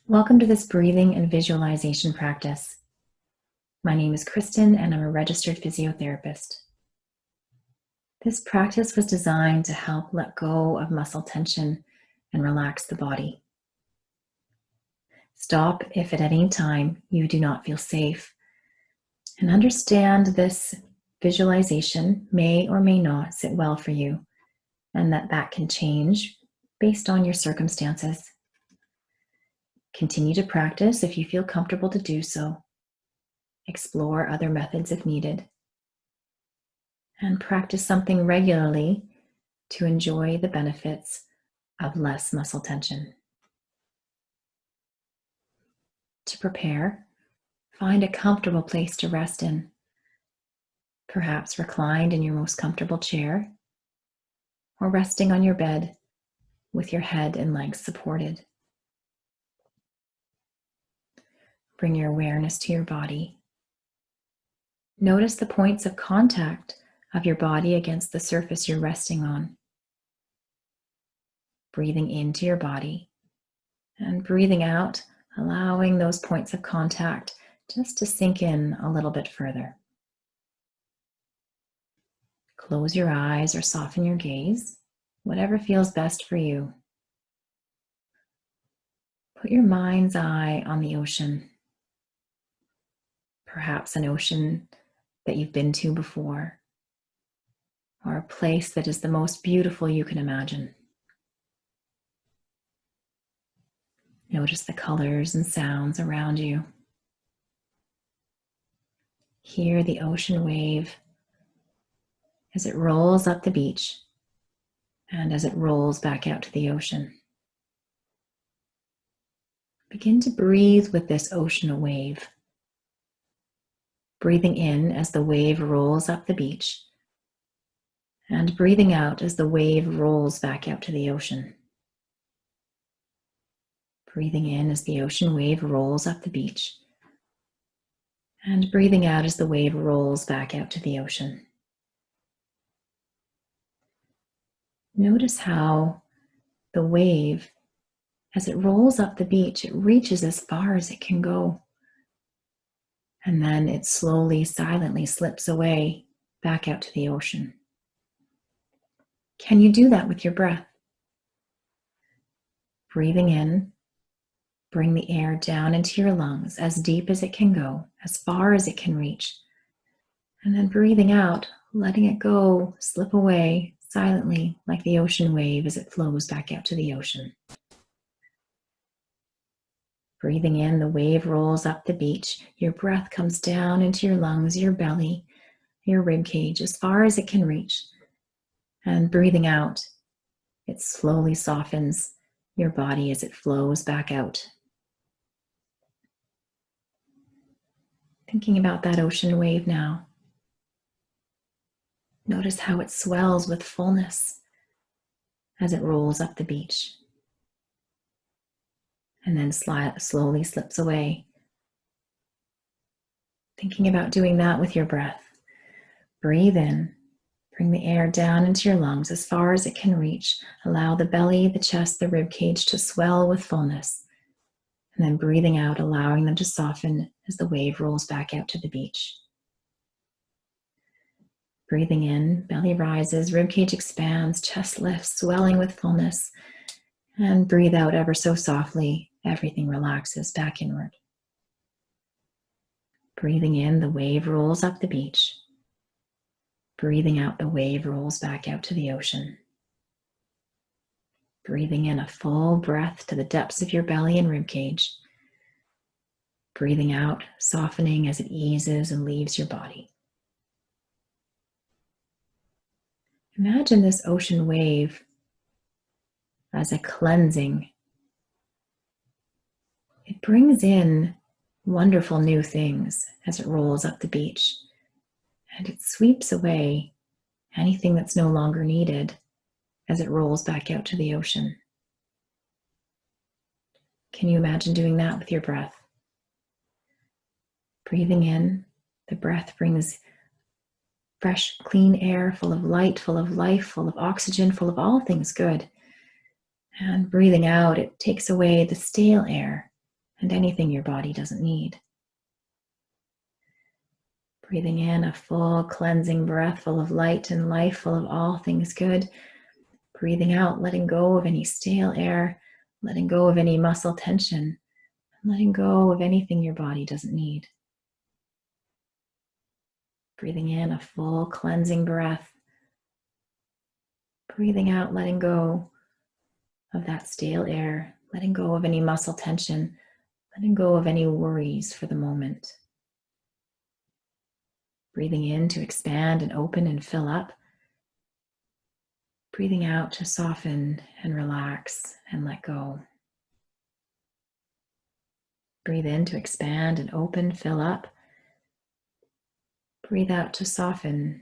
Welcome to this breathing and visualization practice. My name is Kristen and I'm a registered physiotherapist. This practice was designed to help let go of muscle tension and relax the body. Stop if at any time you do not feel safe, and understand this visualization may or may not sit well for you, and that can change based on your circumstances. Continue to practice if you feel comfortable to do so. Explore other methods if needed. And practice something regularly to enjoy the benefits of less muscle tension. To prepare, find a comfortable place to rest in, perhaps reclined in your most comfortable chair, or resting on your bed with your head and legs supported. Bring your awareness to your body. Notice the points of contact of your body against the surface you're resting on. Breathing into your body and breathing out, allowing those points of contact just to sink in a little bit further. Close your eyes or soften your gaze, whatever feels best for you. Put your mind's eye on the ocean, perhaps an ocean that you've been to before, or a place that is the most beautiful you can imagine. Notice the colors and sounds around you. Hear the ocean wave as it rolls up the beach and as it rolls back out to the ocean. Begin to breathe with this ocean wave. Breathing in as the wave rolls up the beach and breathing out as the wave rolls back out to the ocean. Breathing in as the ocean wave rolls up the beach and breathing out as the wave rolls back out to the ocean. Notice how the wave, as it rolls up the beach, it reaches as far as it can go. And then it slowly, silently slips away back out to the ocean. Can you do that with your breath? Breathing in, bring the air down into your lungs as deep as it can go, as far as it can reach. And then breathing out, letting it go, slip away silently like the ocean wave as it flows back out to the ocean. Breathing in, the wave rolls up the beach. Your breath comes down into your lungs, your belly, your rib cage, as far as it can reach. And breathing out, it slowly softens your body as it flows back out. Thinking about that ocean wave now. Notice how it swells with fullness as it rolls up the beach. And then slowly slips away. Thinking about doing that with your breath. Breathe in. Bring the air down into your lungs as far as it can reach. Allow the belly, the chest, the rib cage to swell with fullness. And then breathing out, allowing them to soften as the wave rolls back out to the beach. Breathing in, belly rises, rib cage expands, chest lifts, swelling with fullness. And breathe out ever so softly, everything relaxes back inward. Breathing in, the wave rolls up the beach. Breathing out, the wave rolls back out to the ocean. Breathing in a full breath to the depths of your belly and rib cage. Breathing out, softening as it eases and leaves your body. Imagine this ocean wave as a cleansing. It brings in wonderful new things as it rolls up the beach, and it sweeps away anything that's no longer needed as it rolls back out to the ocean. Can you imagine doing that with your breath? Breathing in, the breath brings fresh, clean air, full of light, full of life, full of oxygen, full of all things good. And breathing out, it takes away the stale air and anything your body doesn't need. Breathing in a full cleansing breath full of light and life, full of all things good. Breathing out, letting go of any stale air, letting go of any muscle tension, letting go of anything your body doesn't need. Breathing in a full cleansing breath. Breathing out, letting go of that stale air, letting go of any muscle tension, letting go of any worries for the moment. Breathing in to expand and open and fill up. Breathing out to soften and relax and let go. Breathe in to expand and open, fill up. Breathe out to soften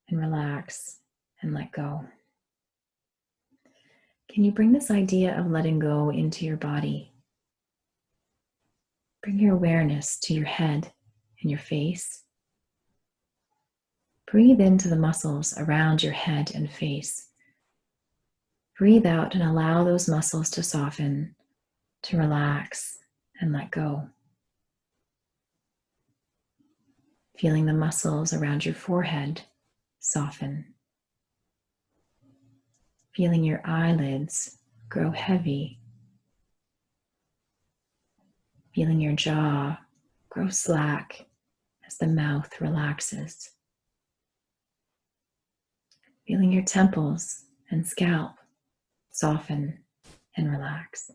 and relax and let go. Can you bring this idea of letting go into your body? Bring your awareness to your head and your face. Breathe into the muscles around your head and face. Breathe out and allow those muscles to soften, to relax and let go. Feeling the muscles around your forehead soften. Feeling your eyelids grow heavy. Feeling your jaw grow slack as the mouth relaxes. Feeling your temples and scalp soften and relax.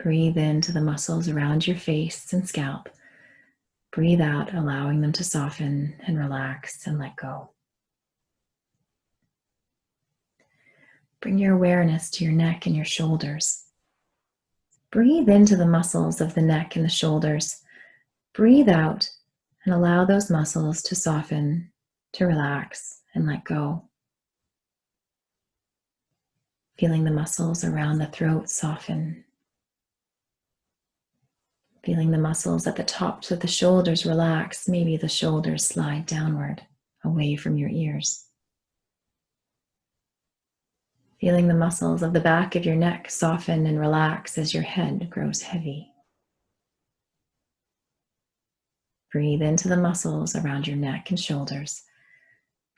Breathe into the muscles around your face and scalp. Breathe out, allowing them to soften and relax and let go. Bring your awareness to your neck and your shoulders. Breathe into the muscles of the neck and the shoulders. Breathe out and allow those muscles to soften, to relax and let go. Feeling the muscles around the throat soften. Feeling the muscles at the tops of the shoulders relax. Maybe the shoulders slide downward, away from your ears. Feeling the muscles of the back of your neck soften and relax as your head grows heavy. Breathe into the muscles around your neck and shoulders.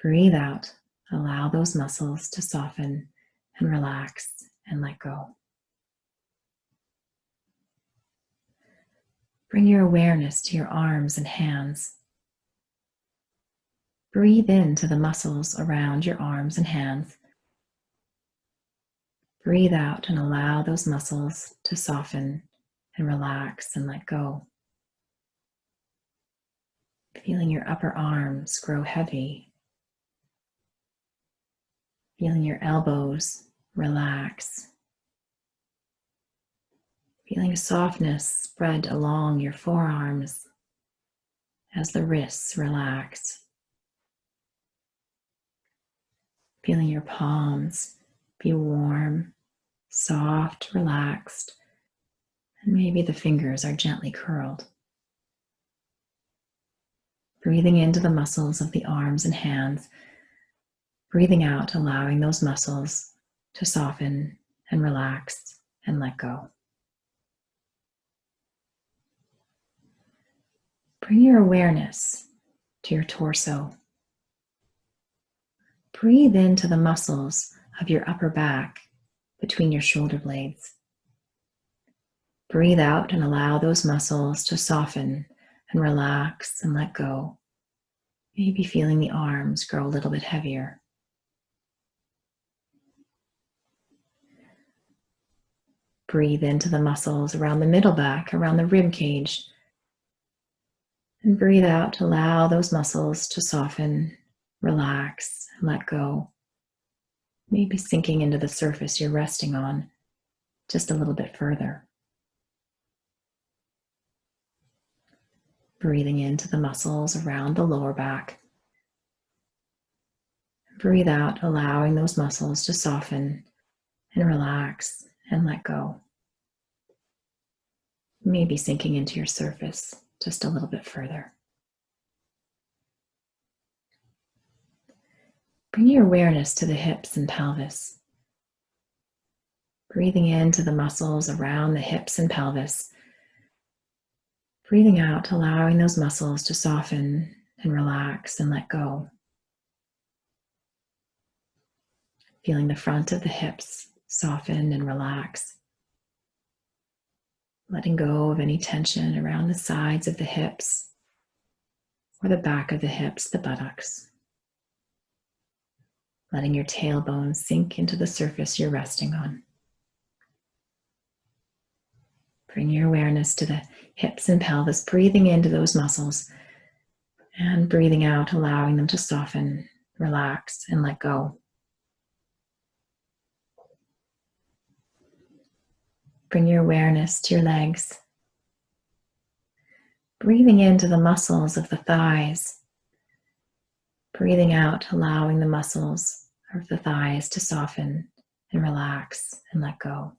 Breathe out. Allow those muscles to soften and relax and let go. Bring your awareness to your arms and hands. Breathe into the muscles around your arms and hands. Breathe out and allow those muscles to soften and relax and let go. Feeling your upper arms grow heavy. Feeling your elbows relax. Feeling softness spread along your forearms as the wrists relax. Feeling your palms be warm, soft, relaxed, and maybe the fingers are gently curled. Breathing into the muscles of the arms and hands. Breathing out, allowing those muscles to soften and relax and let go. Bring your awareness to your torso. Breathe into the muscles of your upper back between your shoulder blades. Breathe out and allow those muscles to soften and relax and let go. Maybe feeling the arms grow a little bit heavier. Breathe into the muscles around the middle back, around the rib cage. And breathe out to allow those muscles to soften, relax, and let go. Maybe sinking into the surface you're resting on just a little bit further. Breathing into the muscles around the lower back. Breathe out, allowing those muscles to soften and relax and let go. Maybe sinking into your surface just a little bit further. Bring your awareness to the hips and pelvis. Breathing into the muscles around the hips and pelvis. Breathing out, allowing those muscles to soften and relax and let go. Feeling the front of the hips soften and relax. Letting go of any tension around the sides of the hips or the back of the hips, the buttocks. Letting your tailbone sink into the surface you're resting on. Bring your awareness to the hips and pelvis, breathing into those muscles and breathing out, allowing them to soften, relax, and let go. Bring your awareness to your legs, breathing into the muscles of the thighs, breathing out, allowing the muscles of the thighs to soften and relax and let go.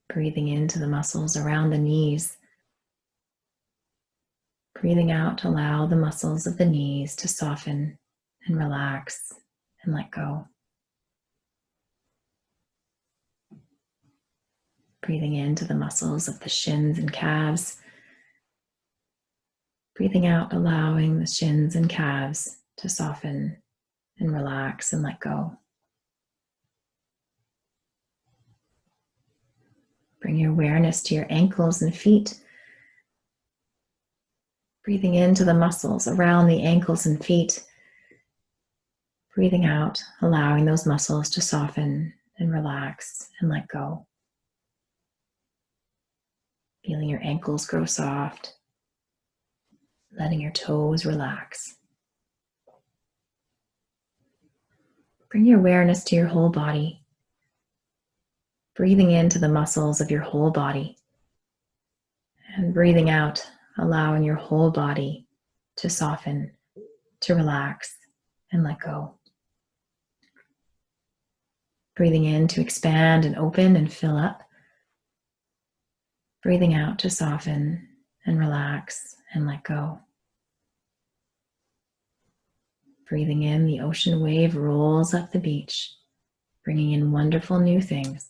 Breathing into the muscles around the knees. Breathing out, allow the muscles of the knees to soften and relax and let go. Breathing into the muscles of the shins and calves. Breathing out, allowing the shins and calves to soften and relax and let go. Bring your awareness to your ankles and feet. Breathing into the muscles around the ankles and feet. Breathing out, allowing those muscles to soften and relax and let go. Feeling your ankles grow soft. Letting your toes relax. Bring your awareness to your whole body. Breathing into the muscles of your whole body. And breathing out, allowing your whole body to soften, to relax, and let go. Breathing in to expand and open and fill up. Breathing out to soften and relax and let go. Breathing in, the ocean wave rolls up the beach, bringing in wonderful new things.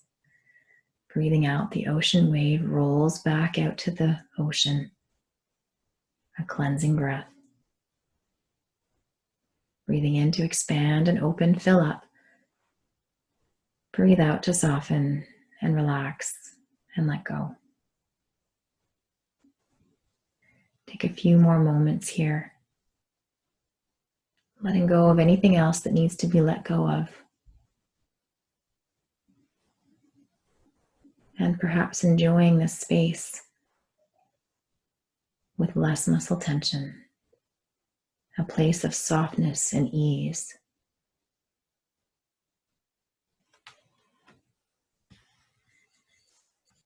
Breathing out, the ocean wave rolls back out to the ocean, a cleansing breath. Breathing in to expand and open, fill up. Breathe out to soften and relax and let go. Take a few more moments here, letting go of anything else that needs to be let go of. And perhaps enjoying this space with less muscle tension, a place of softness and ease.